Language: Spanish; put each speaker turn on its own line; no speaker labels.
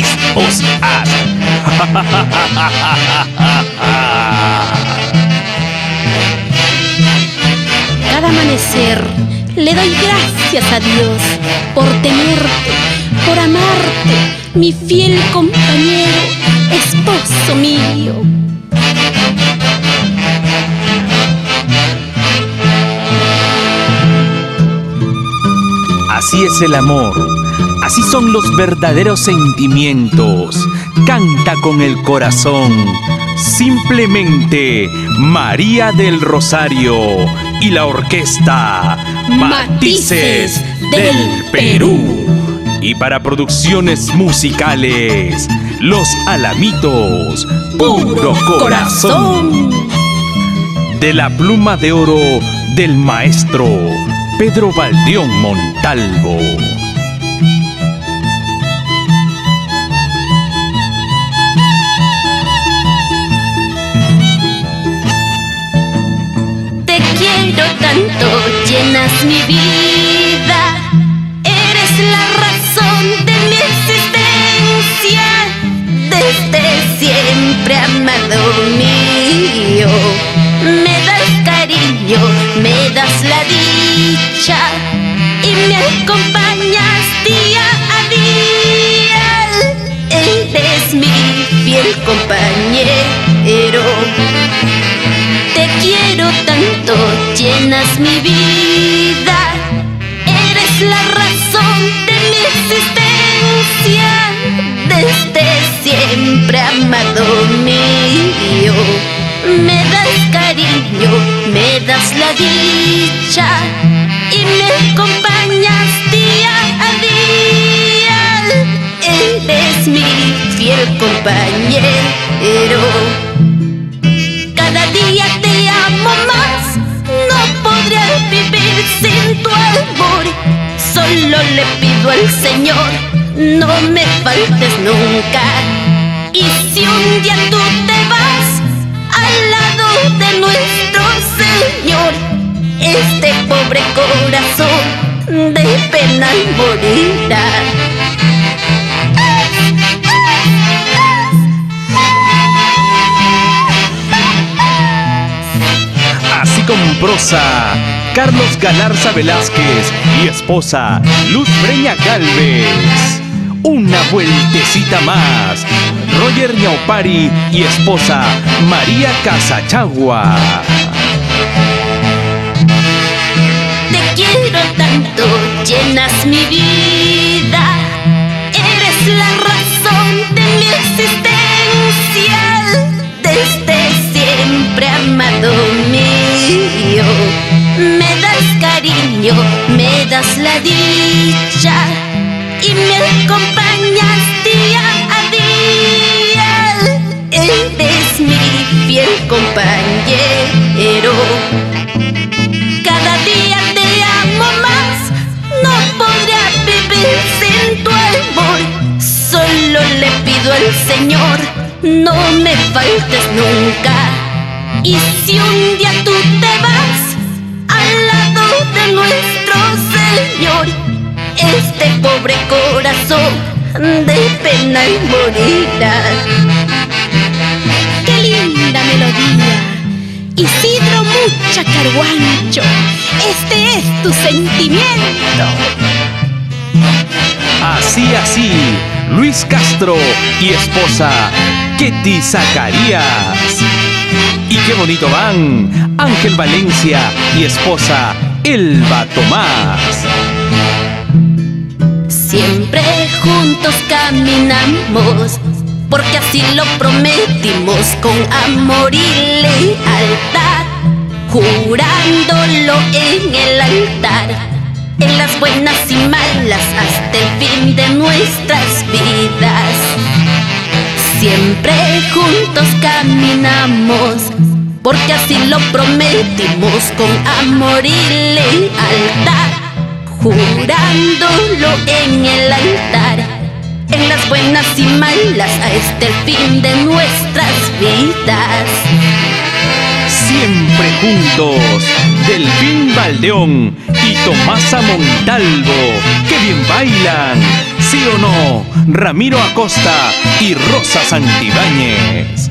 esposas.
Cada amanecer le doy gracias a Dios por tenerte, por amarte, mi fiel compañero, esposo mío.
Así es el amor, así son los verdaderos sentimientos. Canta con el corazón, simplemente María del Rosario y la orquesta Matices del Perú. Y para producciones musicales, Los Alamitos, Puro Corazón. De la pluma de oro del maestro Pedro Baldeón Montalvo.
Te quiero tanto, llenas mi vida. Eres la razón de mi existencia. Desde siempre, amado mío. Me das cariño, me das la dicha y me acompañas día a día. Eres mi fiel compañero. Te quiero tanto, llenas mi vida. Eres la razón de mi existencia. Desde siempre, amado mío. Me das cariño, me das la dicha y me acompañas día a día. Eres mi fiel compañero. Cada día te amo más, no podría vivir sin tu amor. Solo le pido al Señor, no me faltes nunca. Y si un día tú te vas al lado de nuestro Señor, este pobre corazón de pena morirá.
Así con prosa, Carlos Galarza Velázquez y esposa Luz Breña Galvez. Una vueltecita más, Roger Ñaupari y esposa María Casachagua.
Te quiero tanto, llenas mi vida. Eres la razón de mi existencia. Desde siempre, amado mío. Me das cariño, me das la dicha y me acompañas día a día. Eres mi fiel compañero. Cada día te amo más, no podría vivir sin tu amor. Solo le pido al Señor, no me faltes nunca. Y si un día tú te vas al lado de nuestro Señor, este pobre corazón de pena morirá. ¡Qué linda melodía! Isidro Mucha Carguancho, este es tu sentimiento.
Así, Luis Castro y esposa Ketty Zacarías. Y qué bonito van, Ángel Valencia y esposa Elba Tomás.
Siempre juntos caminamos, porque así lo prometimos con amor y lealtad, jurándolo en el altar, en las buenas y malas hasta el fin de nuestras vidas. Siempre juntos caminamos, porque así lo prometimos con amor y lealtad, jurándolo en el altar, en las buenas y malas hasta el fin de nuestras vidas.
Siempre juntos, Delfín Baldeón y Tomasa Montalvo, que bien bailan. ¿Sí o no? Ramiro Acosta y Rosa Santibáñez.